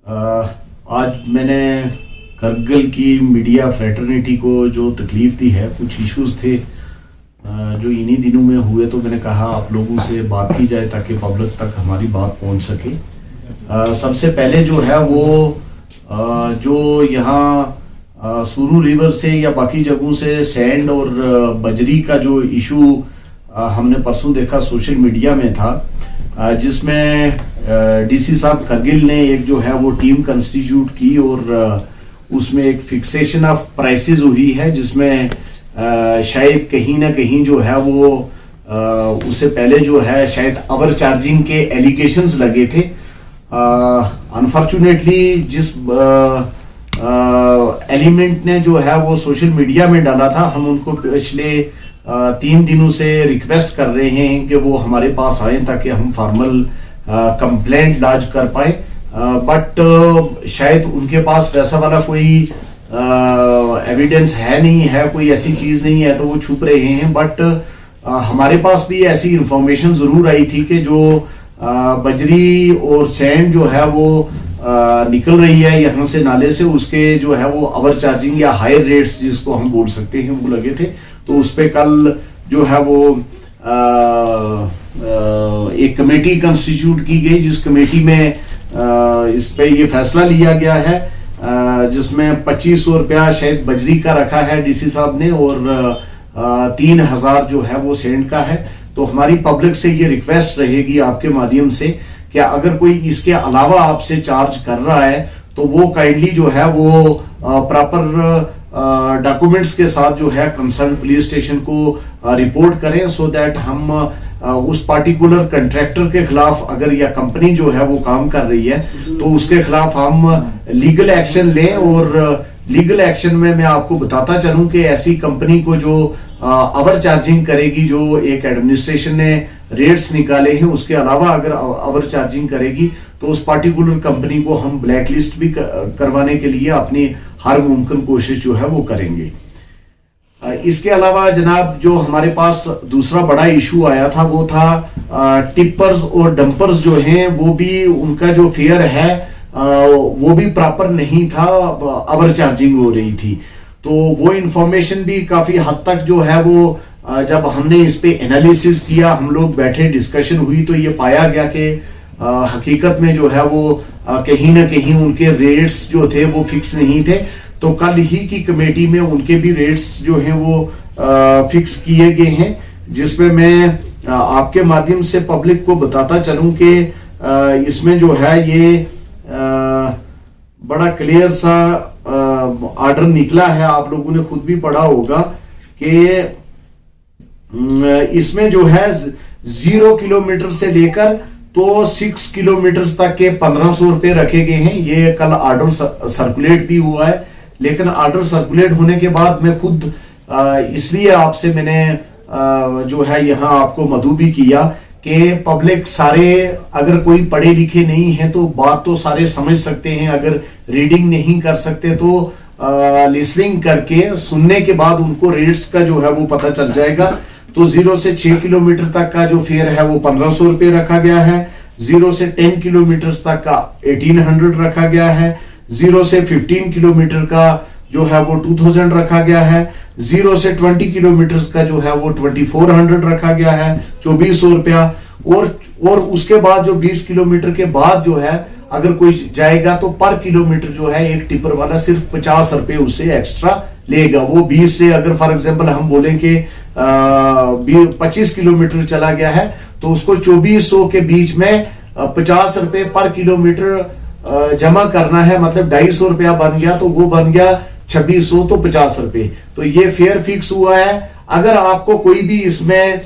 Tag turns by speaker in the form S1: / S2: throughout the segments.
S1: आज मैंने करगिल की मीडिया फ्रेटर्निटी को जो तकलीफ दी है, कुछ इश्यूज थे जो इन्हीं दिनों में हुए, तो मैंने कहा आप लोगों से बात की जाए ताकि पब्लिक तक हमारी बात पहुंच सके। सबसे पहले जो है वो जो यहाँ सुरू रिवर से या बाकी जगहों से सैंड और बजरी का जो इशू हमने परसों देखा सोशल मीडिया में था, जिसमें डीसी साहब करगिल ने एक जो है वो टीम कंस्टिट्यूट की और उसमें एक फिक्सेशन ऑफ प्राइसेस हुई है, जिसमें शायद कहीं ना कहीं जो है वो उससे पहले जो है शायद ओवर चार्जिंग के एलिगेशंस लगे थे। अनफॉर्चुनेटली जिस एलिमेंट ने जो है वो सोशल मीडिया में डाला था, हम उनको पिछले 3 दिनों से रिक्वेस्ट कर रहे हैं कि वो हमारे पास आए ताकि हम फॉर्मल कंप्लेंट लॉन्च कर पाए, बट शायद उनके पास वैसा वाला कोई एविडेंस है नहीं है, कोई ऐसी चीज नहीं है, तो वो छुप रहे हैं। बट हमारे पास भी ऐसी इंफॉर्मेशन जरूर आई थी कि जो बजरी और सैंड जो है वो निकल रही है यहाँ से नाले से, उसके जो है वो ओवर चार्जिंग या हायर रेट्स जिसको हम बोल सकते हैं वो लगे थे। तो उस पे कल जो है वो एक कमेटी कंस्टिट्यूट की गई, जिस कमेटी में इस पे ये फैसला लिया गया है, जिसमें 2500 रुपया शायद बजरी का रखा है डीसी साहब ने और 3000 जो है वो सेंड का है। तो हमारी पब्लिक से ये रिक्वेस्ट रहेगी आपके माध्यम से कि अगर कोई इसके अलावा आपसे चार्ज कर रहा है तो वो काइंडली जो है वो प्रॉपर डॉक्यूमेंट्स के साथ जो है कंसर्न पुलिस स्टेशन को रिपोर्ट करें, सो दैट हम उस पार्टिकुलर कंट्रैक्टर के खिलाफ, अगर या कंपनी जो है वो काम कर रही है तो उसके खिलाफ हम लीगल एक्शन लें। और लीगल एक्शन में मैं आपको बताता चलूं कि ऐसी कंपनी को जो ओवर चार्जिंग करेगी, जो एक एडमिनिस्ट्रेशन ने रेट्स निकाले हैं, उसके अलावा अगर ओवर चार्जिंग करेगी तो उस पार्टिकुलर कंपनी को हम ब्लैक लिस्ट भी करवाने के लिए अपनी हर मुमकिन कोशिश जो है वो करेंगे। इसके अलावा जनाब जो हमारे पास दूसरा बड़ा इशू आया था वो था टिपर्स और डंपर्स जो हैं वो भी, उनका जो फेयर है वो भी प्रॉपर नहीं था, ओवर चार्जिंग हो रही थी। तो वो इंफॉर्मेशन भी काफी हद तक जो है वो जब हमने इस पे एनालिसिस किया, हम लोग बैठे, डिस्कशन हुई, तो ये पाया गया कि हकीकत में जो है वो कहीं ना कहीं उनके रेट्स जो थे वो फिक्स नहीं थे। तो कल ही की कमेटी में उनके भी रेट्स जो हैं वो फिक्स किए गए हैं, जिसमें मैं आपके माध्यम से पब्लिक को बताता चलूं कि इसमें जो है ये बड़ा क्लियर सा ऑर्डर निकला है, आप लोगों ने खुद भी पढ़ा होगा कि इसमें जो है 0 किलोमीटर से लेकर तो 6 किलोमीटर तक के 1500 रुपए रखे गए हैं। ये कल ऑर्डर सर्कुलेट भी हुआ है, लेकिन ऑर्डर सर्कुलेट होने के बाद मैं खुद इसलिए आपसे मैंने जो है यहाँ आपको मधु भी किया कि पब्लिक सारे, अगर कोई पढ़े लिखे नहीं है तो बात तो सारे समझ सकते हैं, अगर रीडिंग नहीं कर सकते तो लिसनिंग करके सुनने के बाद उनको रेट्स का जो है वो पता चल जाएगा। तो 0 से 6 किलोमीटर तक का जो फेयर है वो 1500 रुपए रखा गया है, 0 से 10 किलोमीटर तक का 1800 रखा गया है, 0 से 15 किलोमीटर का जो है वो 2000 रखा गया है, 0 से 20 किलोमीटर का जो है वो 2400 रखा गया है, 2400 रुपया। और उसके बाद जो 20 किलोमीटर के बाद जो है अगर कोई जाएगा तो पर किलोमीटर जो है एक टिपर वाला सिर्फ 50 रुपए उससे एक्स्ट्रा लेगा। वो 20 से अगर फॉर एग्जांपल हम बोलें कि 25 किलोमीटर चला गया है तो उसको 2400 के बीच में 50 रुपए पर किलोमीटर जमा करना है, मतलब 250 रुपया बन गया, तो वो बन गया 2600, तो 50 रुपए। तो ये फेयर फिक्स हुआ है। अगर आपको कोई भी इसमें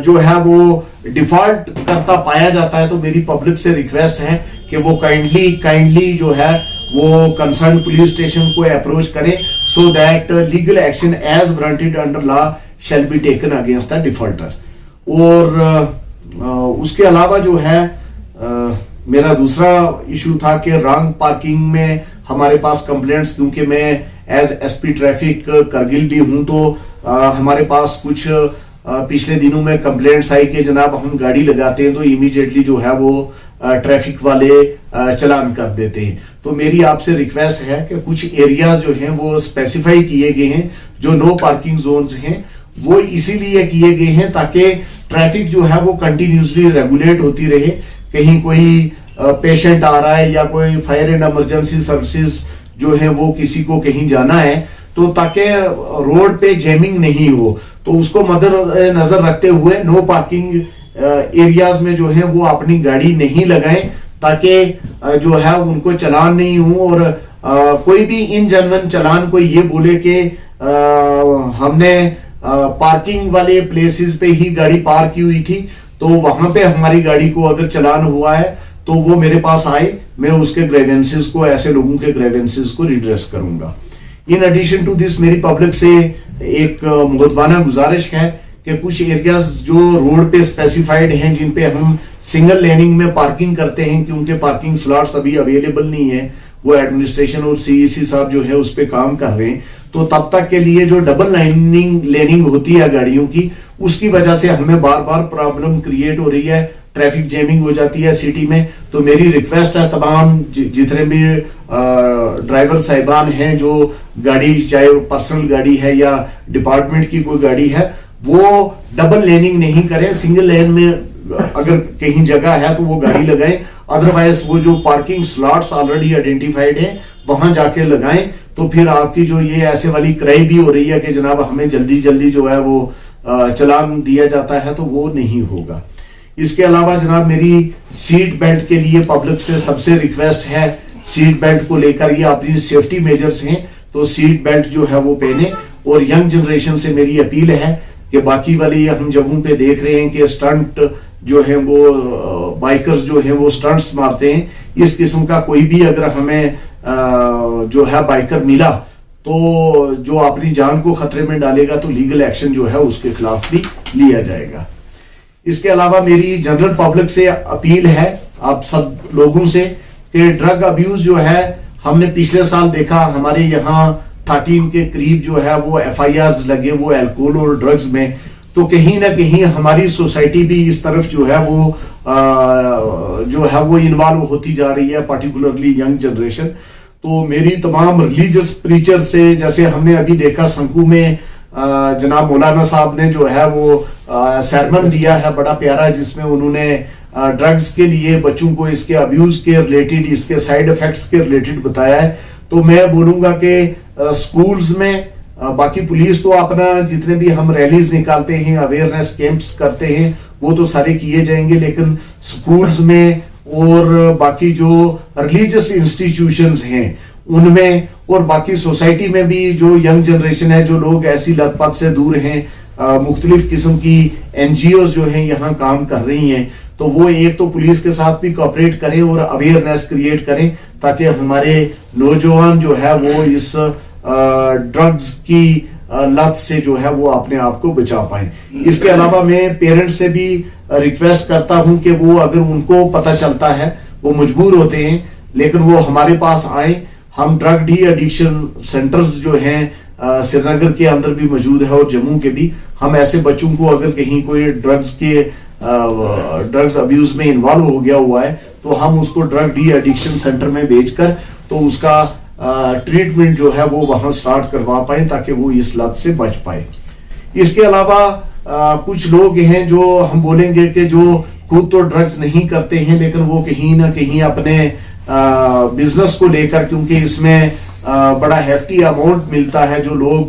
S1: जो है वो डिफॉल्ट करता पाया जाता है तो मेरी पब्लिक से रिक्वेस्ट है कि वो काइंडली जो है वो कंसर्न पुलिस स्टेशन को अप्रोच करें, so that legal action as warranted under law shall be taken against the defaulter. और उसके अलावा जो है मेरा दूसरा इशू था कि रॉन्ग पार्किंग में हमारे पास कंप्लेंट्स, क्योंकि मैं एज एसपी ट्रैफिक करगिल भी हूं तो हमारे पास कुछ पिछले दिनों में कंप्लेंट्स आई कि जनाब हम गाड़ी लगाते हैं तो इमीडिएटली जो है वो ट्रैफिक वाले चलान कर देते हैं। तो मेरी आपसे रिक्वेस्ट है कि कुछ एरियाज जो हैं वो स्पेसिफाई किए गए हैं, जो नो पार्किंग जोन्स हैं वो इसीलिए किए गए हैं ताकि ट्रैफिक जो है वो कंटिन्यूसली रेगुलेट होती रहे। कहीं कोई पेशेंट आ रहा है या कोई फायर एंड इमरजेंसी सर्विसेज जो है वो किसी को कहीं जाना है, तो ताकि रोड पे जैमिंग नहीं हो, तो उसको मद्देनजर रखते हुए नो पार्किंग एरियाज में जो है वो अपनी गाड़ी नहीं लगाएं, ताकि जो है उनको चलान नहीं हो। और कोई भी इन जनरल चलान कोई ये बोले कि हमने पार्किंग वाले प्लेसेस पे ही गाड़ी पार्क की हुई थी, तो वहां पे हमारी गाड़ी को अगर चलान हुआ है तो वो मेरे पास आए, मैं उसके ग्रेवेंसेस को, ऐसे लोगों के ग्रेवेंसेस को रिड्रेस करूंगा। इन एडिशन टू दिस मेरी पब्लिक से एक मुहब्बाना गुजारिश है कि कुछ एरियाज जो रोड पे स्पेसिफाइड हैं जिन पे हम सिंगल लेनिंग में पार्किंग करते हैं, क्योंकि पार्किंग स्लॉट्स अभी अवेलेबल नहीं है, वो एडमिनिस्ट्रेशन और सीईसी साहब जो है उस पे काम कर रहे हैं, तो तब तक के लिए जो डबल लेनिंग होती है गाड़ियों की, उसकी वजह से हमें बार बार प्रॉब्लम क्रिएट हो रही है, ट्रैफिक जैमिंग हो जाती है सिटी में। तो मेरी रिक्वेस्ट है तमाम जितने भी ड्राइवर साहिबान हैं जो गाड़ी, चाहे पर्सनल गाड़ी है या डिपार्टमेंट की कोई गाड़ी है, वो डबल लेनिंग नहीं करें, सिंगल लेन में अगर कहीं जगह है तो वो गाड़ी लगाएं, अदरवाइज वो जो पार्किंग स्लॉट्स ऑलरेडी आइडेंटिफाइड है वहां जाके लगाएं। तो फिर आपकी जो ये ऐसे वाली क्राई भी हो रही है कि जनाब हमें जल्दी जल्दी जो है वो चलान दिया जाता है, तो वो नहीं होगा। इसके अलावा जनाब मेरी सीट बेल्ट के लिए पब्लिक से सबसे रिक्वेस्ट है, सीट बेल्ट को लेकर ये अपनी सेफ्टी मेजर्स हैं, तो सीट बेल्ट जो है वो पहने। और यंग जनरेशन से मेरी अपील है कि बाकी वाली हम जगहों पे देख रहे हैं कि स्टंट जो है वो बाइकर्स जो है वो स्टंट्स मारते हैं, इस किस्म का कोई भी अगर हमें जो है बाइकर मिला तो जो अपनी जान को खतरे में डालेगा तो लीगल एक्शन जो है उसके खिलाफ भी लिया जाएगा। इसके अलावा मेरी जनरल पब्लिक से अपील है आप सब लोगों से कि ड्रग अब्यूज जो है हमने पिछले साल देखा, हमारे यहाँ 13 के करीब जो है वो FIRs लगे वो अल्कोहल और ड्रग्स में, तो कहीं ना कहीं हमारी सोसाइटी भी इस तरफ जो है वो इन्वॉल्व होती जा रही है, पर्टिकुलरली यंग जनरेशन। तो मेरी तमाम रिलीजियस प्रीचर से, जैसे हमने अभी देखा संकू में जनाब मौलाना साहब ने जो है वो सरमन दिया है बड़ा प्यारा, जिसमें उन्होंने ड्रग्स के लिए बच्चों को इसके अब्यूज के रिलेटेड, इसके साइड इफेक्ट्स के रिलेटेड बताया है। तो मैं बोलूंगा कि स्कूल्स में, बाकी पुलिस तो अपना जितने भी हम रैलीज निकालते हैं, अवेयरनेस कैंप्स करते हैं, वो तो सारे किए जाएंगे, लेकिन स्कूल्स में और बाकी जो रिलीजियस इंस्टीट्यूशंस हैं उनमें और बाकी सोसाइटी में भी जो यंग जनरेशन है, जो लोग ऐसी लत पत से दूर हैं, मुख्तलिफ किस्म की NGOs जो हैं यहाँ काम कर रही हैं, तो वो एक तो पुलिस के साथ भी कोऑपरेट करें और अवेयरनेस क्रिएट करें ताकि हमारे नौजवान जो है वो इस ड्रग्स की लत से जो है वो अपने आप को बचा पाए। इसके अलावा मैं पेरेंट्स से भी रिक्वेस्ट करता हूं कि वो अगर उनको पता चलता है, वो मजबूर होते हैं लेकिन वो हमारे पास आए। हम ड्रग डी एडिक्शन सेंटर्स जो हैं श्रीनगर के अंदर भी मौजूद है और जम्मू के भी, हम ऐसे बच्चों को अगर कहीं कोई ड्रग्स अब्यूज में इन्वॉल्व हो गया हुआ है तो हम उसको ड्रग डी एडिक्शन सेंटर में भेजकर तो उसका ट्रीटमेंट जो है वो वहां स्टार्ट करवा पाए ताकि वो इस लत से बच पाए। इसके अलावा कुछ लोग हैं जो हम बोलेंगे कि जो खुद तो ड्रग्स नहीं करते हैं लेकिन वो कहीं ना कहीं अपने बिजनेस को लेकर, क्योंकि इसमें बड़ा हेफ्टी अमाउंट मिलता है, जो लोग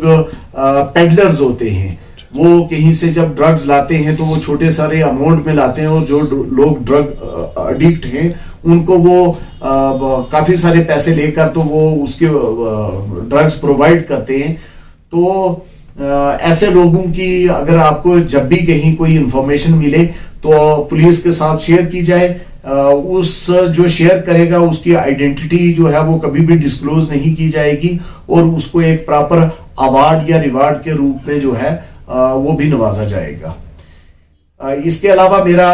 S1: पेडलर्स होते हैं वो कहीं से जब ड्रग्स लाते हैं तो वो छोटे सारे अमाउंट में लाते हैं और जो लोग ड्रग एडिक्ट हैं उनको वो काफी सारे पैसे लेकर तो वो उसके ड्रग्स प्रोवाइड करते हैं। तो ऐसे लोगों की अगर आपको जब भी कहीं कोई इंफॉर्मेशन मिले तो पुलिस के साथ शेयर की जाए। उस जो शेयर करेगा उसकी आइडेंटिटी जो है वो कभी भी डिस्क्लोज नहीं की जाएगी और उसको एक प्रॉपर अवार्ड या रिवार्ड के रूप में जो है वो भी नवाजा जाएगा। इसके अलावा मेरा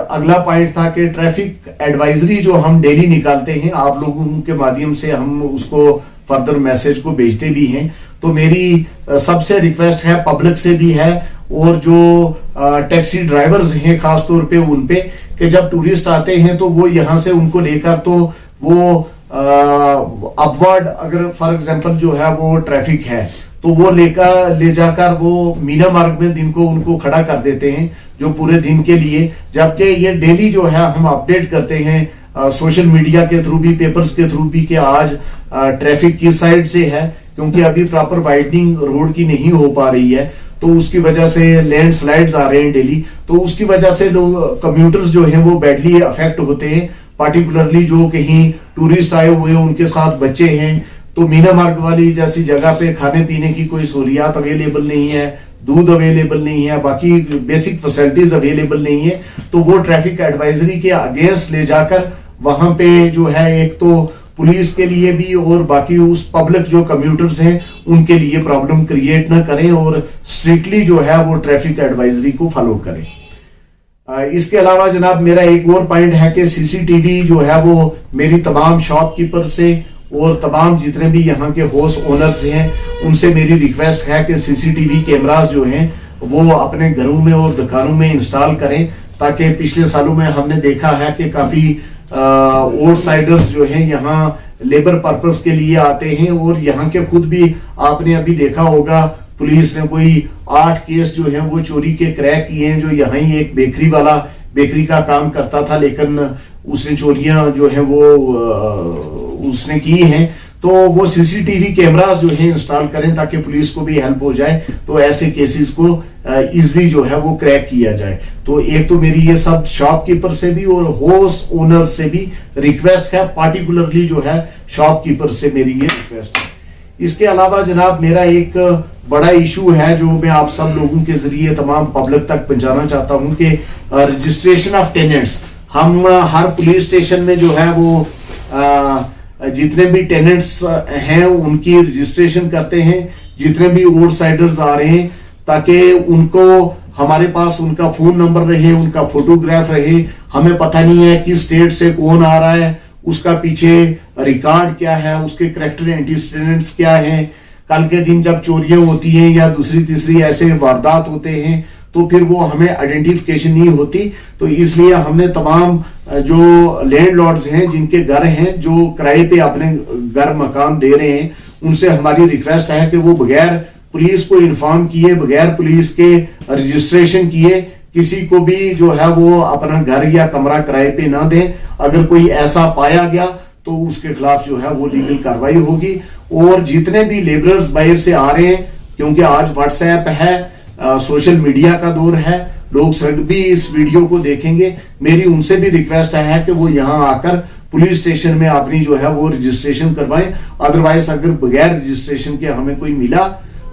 S1: अगला पॉइंट था कि ट्रैफिक एडवाइजरी जो हम डेली निकालते हैं, आप लोगों के माध्यम से हम उसको फर्दर मैसेज को भेजते भी हैं। तो मेरी सबसे रिक्वेस्ट है, पब्लिक से भी है और जो टैक्सी ड्राइवर्स हैं खास तौर पे उन पे, कि जब टूरिस्ट आते हैं तो वो यहाँ से उनको लेकर तो वो अपवर्ड, अगर फॉर एग्जांपल जो है वो ट्रैफिक है तो वो ले जाकर वो मीना मार्ग में दिन को उनको खड़ा कर देते हैं जो पूरे दिन के लिए, जबकि ये डेली जो है हम अपडेट करते हैं सोशल मीडिया के थ्रू भी, पेपर्स के थ्रू भी, कि आज ट्रैफिक किस साइड से है, क्योंकि अभी प्रॉपर वाइडनिंग रोड की नहीं हो पा रही है तो उसकी वजह से लैंडस्लाइड्स आ रहे हैं डेली, तो उसकी वजह से लोग कम्यूटर्स जो हैं वो बैडली अफेक्ट होते हैं, पार्टिकुलरली जो कहीं टूरिस्ट आए हुए हैं उनके साथ बच्चे हैं, तो मीना मार्ग वाली जैसी जगह पे खाने पीने की कोई सहूलियात अवेलेबल नहीं है, दूध अवेलेबल नहीं है, बाकी बेसिक फैसिलिटीज अवेलेबल नहीं है, तो वो ट्रैफिक एडवाइजरी के अगेंस्ट ले जाकर वहां पे जो है एक तो पुलिस के लिए भी और बाकी उस पब्लिक जो कम्यूटर्स हैं उनके लिए प्रॉब्लम क्रिएट ना करें और स्ट्रिक्टली जो है वो ट्रैफिक एडवाइजरी को फॉलो करें। इसके अलावा जनाब मेरा एक और पॉइंट है कि सीसीटीवी जो है वो मेरी तमाम शॉपकीपर से और तमाम जितने भी यहाँ के हाउस ओनर्स हैं उनसे मेरी रिक्वेस्ट है कि सीसीटीवी कैमरास जो हैं वो अपने घरों में और दुकानों में इंस्टॉल करें, ताकि पिछले सालों में हमने देखा है कि काफी आउटसाइडर्स जो हैं यहाँ लेबर पर्पस के लिए आते हैं और यहाँ के खुद भी आपने अभी देखा होगा पुलिस ने कोई 8 केस जो हैं वो चोरी के क्रैक किए हैं, जो यहाँ ही एक बेकरी का काम करता था लेकिन उसने चोरियां जो है वो उसने की हैं, तो वो सीसीटीवी कैमरास जो है इंस्टॉल करें ताकि पुलिस को भी हेल्प हो जाए, तो ऐसे केसेस को इजीली जो है वो क्रैक किया जाए। तो एक तो मेरी ये सब शॉपकीपर से भी और हाउस ओनर से भी रिक्वेस्ट है, पार्टिकुलरली जो है शॉपकीपर से मेरी ये रिक्वेस्ट है। इसके अलावा जनाब मेरा एक बड़ा इशू है जो मैं आप सब लोगों के जरिए तमाम पब्लिक तक पहुंचाना चाहता हूं कि रजिस्ट्रेशन ऑफ टेनेंट्स, हम हर पुलिस स्टेशन में जो है वो जितने भी टेनेंट्स हैं उनकी रजिस्ट्रेशन करते हैं, जितने भी आउटसाइडर्स आ रहे हैं, ताकि उनको हमारे पास उनका फोन नंबर रहे, उनका फोटोग्राफ रहे, हमें पता नहीं है कि स्टेट से कौन आ रहा है, उसका पीछे रिकॉर्ड क्या है, उसके कैरेक्टर एंटीसीडेंट्स क्या हैं, कल के दिन जब चोरियां होती हैं या दूसरी तीसरी ऐसे वारदात होते हैं तो फिर वो हमें आइडेंटिफिकेशन नहीं होती। तो इसलिए हमने तमाम जो लैंडलॉर्ड्स हैं जिनके घर हैं, जो किराए पे अपने घर मकान दे रहे हैं, उनसे हमारी रिक्वेस्ट है कि वो बगैर पुलिस को इन्फॉर्म किए, बगैर पुलिस के रजिस्ट्रेशन किए किसी को भी जो है वो अपना घर या कमरा किराए पे ना दें। अगर कोई ऐसा पाया गया तो उसके खिलाफ जो है वो लीगल कार्रवाई होगी। और जितने भी लेबरर्स बाहर से आ रहे हैं, क्योंकि आज व्हाट्सएप है, सोशल मीडिया का दौर है, लोग सभी इस वीडियो को देखेंगे, मेरी उनसे भी रिक्वेस्ट है कि वो यहाँ आकर पुलिस स्टेशन में अपनी जो है वो रजिस्ट्रेशन करवाएं। अदरवाइज अगर बगैर रजिस्ट्रेशन के हमें कोई मिला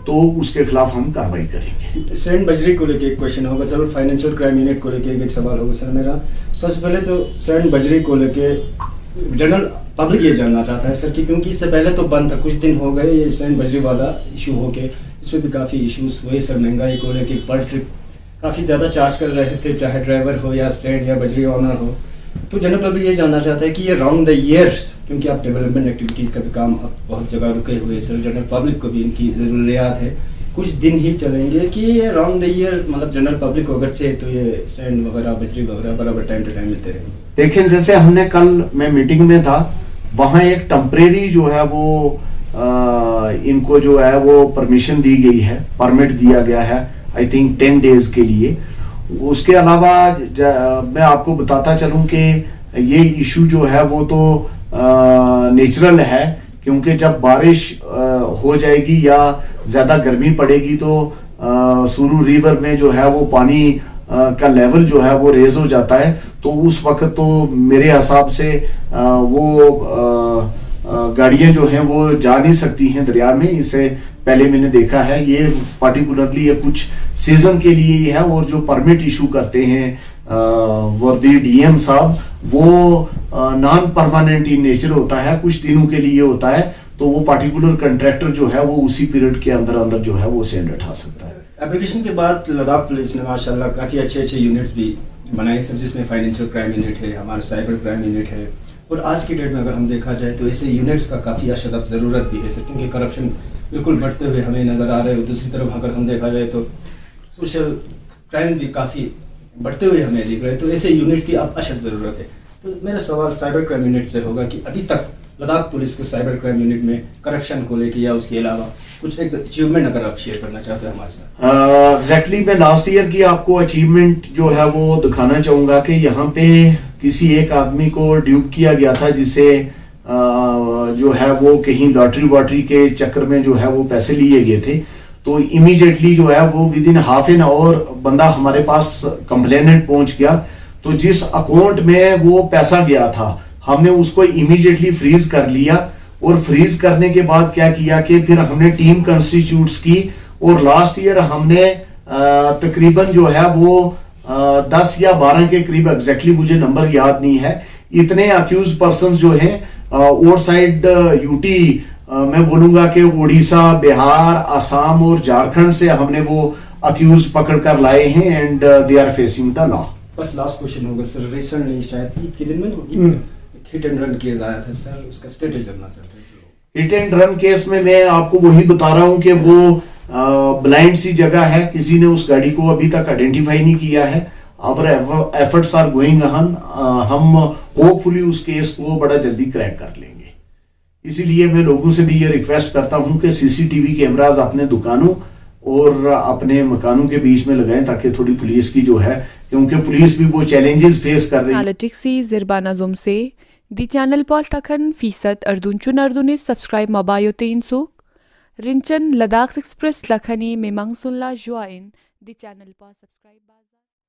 S1: तो उसके खिलाफ हम कार्रवाई करेंगे।
S2: सैंड बजरी को लेके एक क्वेश्चन होगा सर, फाइनेंशियल क्राइम यूनिट को लेके एक सवाल होगा सर मेरा। सबसे पहले तो सैंड बजरी को लेके जनरल पब्लिक ये जानना चाहता है सर कि क्योंकि इससे पहले तो बंद था, कुछ दिन हो गए ये सैंड बजरी वाला इशू होके, इसमें भी काफ़ी इश्यूज हुए सर, महंगाई को लेके पर ट्रिप काफ़ी ज़्यादा चार्ज कर रहे थे, चाहे ड्राइवर हो या सैंड या बजरी ऑनर हो। तो जनरल पब्लिक ये जानना चाहता है कि ये राउंड द ईयर्स, क्योंकि आप डेवलपमेंट एक्टिविटीज़ का भी काम अब बहुत जगह रुके हुए सर, जनरल पब्लिक को भी इनकी ज़रूरियात है, कुछ दिन ही चलेंगे कि ये राउंड द ईयर मतलब जनरल पब्लिक को अगर चाहिए तो ये सैंड वगैरह बजरी वगैरह बराबर टाइम टू टाइम मिलते रहेंगे।
S1: देखिए जैसे हमने कल मैं मीटिंग में था, वहाँ एक टेम्परेरी जो है वो इनको जो है वो परमिशन दी गई है, परमिट दिया गया है आई थिंक 10 डेज के लिए। उसके अलावा मैं आपको बताता चलूं कि ये इशू जो है वो तो नेचुरल है, क्योंकि जब बारिश हो जाएगी या ज्यादा गर्मी पड़ेगी तो सुरू रिवर में जो है वो पानी का लेवल जो है वो रेज हो जाता है, तो उस वक्त तो मेरे हिसाब से वो गाड़ियां जो हैं वो जा नहीं सकती हैं दरिया में। इससे पहले मैंने देखा है, ये पार्टिकुलरली ये कुछ सीजन के लिए ही है। और जो परमिट इशू करते हैं वर्दी डीएम साहब, वो नॉन परमानेंट इन नेचर होता है, कुछ दिनों के लिए होता है, तो वो पार्टिकुलर कंट्रैक्टर जो है वो उसी पीरियड के अंदर अंदर जो है वो सैंड उठा सकता है।
S2: एप्लीकेशन के बाद लद्दाख पुलिस ने माशाल्लाह काफ़ी अच्छे यूनिट्स भी बनाए सर, जिसमें फाइनेंशियल क्राइम यूनिट है, हमारा साइबर क्राइम यूनिट है, और आज की डेट में अगर हम देखा जाए तो ऐसे यूनिट्स का काफ़ी अशद ज़रूरत भी है सर, क्योंकि करप्शन बिल्कुल बढ़ते हुए हमें नज़र आ रहे हो। दूसरी तरफ अगर हम देखा जाए तो सोशल क्राइम भी काफ़ी बढ़ते हुए हमें दिख रहे हैं, तो ऐसे यूनिट्स की अब अशद ज़रूरत है। तो मेरा सवाल साइबर क्राइम यूनिट से होगा कि अभी तक लद्दाख पुलिस को साइबर क्राइम यूनिट में करप्शन को लेके या उसके अलावा कुछ एक अचीवमेंट अगर आप शेयर करना चाहते हैं हमारे साथ।
S1: एग्जैक्टली मैं लास्ट ईयर की आपको अचीवमेंट जो है वो दिखाना चाहूंगा कि यहाँ पे किसी एक आदमी को ड्यूप किया गया था, जिसे जो है वो कहीं लॉटरी वॉटरी के चक्कर में जो है वो पैसे लिए गए थे। तो इमीडिएटली जो है वो with in half an hour बंदा हमारे पास कंप्लेनेंट पहुंच गया। तो जिस अकाउंट में वो पैसा गया था हमने उसको इमीडिएटली फ्रीज कर लिया, और फ्रीज करने के बाद क्या किया कि फिर हमने टीम कंस्टिट्यूट्स की, और लास्ट ईयर हमने तकरीबन जो है वो 10 या 12 के करीब, एग्जैक्टली मुझे नंबर याद नहीं है, इतने अक्यूज पर्सन जो हैं और साइड यूटी, मैं बोलूंगा कि उड़ीसा, बिहार, असम और झारखंड से हमने वो अक्यूज पकड़ कर लाए हैं, and they are facing the law.
S2: बस लास्ट क्वेश्चन होगा सर, रिसेंटली शायद ईद के दिन में हिट एंड रन केस आया था सर, उसका स्टेटस जानना चाहते हैं।
S1: हिट एंड रन केस में मैं आपको वही बता रहा हूं कि वो ब्लाइंड सी जगह है, किसी ने उस गाड़ी को अभी तक आइडेंटिफाई नहीं किया है। Our efforts are going on, हम होपफुली उस केस को बड़ा जल्दी क्रैक कर लेंगे। इसीलिए मैं लोगों से भी ये रिक्वेस्ट करता हूं कि सीसीटीवी कैमरास अपने दुकानों और अपने मकानों के बीच में लगाएं, ताकि थोड़ी पुलिस की जो है, क्योंकि पुलिस भी वो चैलेंजेस फेस कर रही है।
S3: Analyticsy Zirbana Zumse, die Channel Paul Takan Fisat Ardunchun Ardunis subscribe Mabayote Insuk, Rinchen Ladakh Express Lakhani Memang Sunla Joain, die Channel Paul subscribe.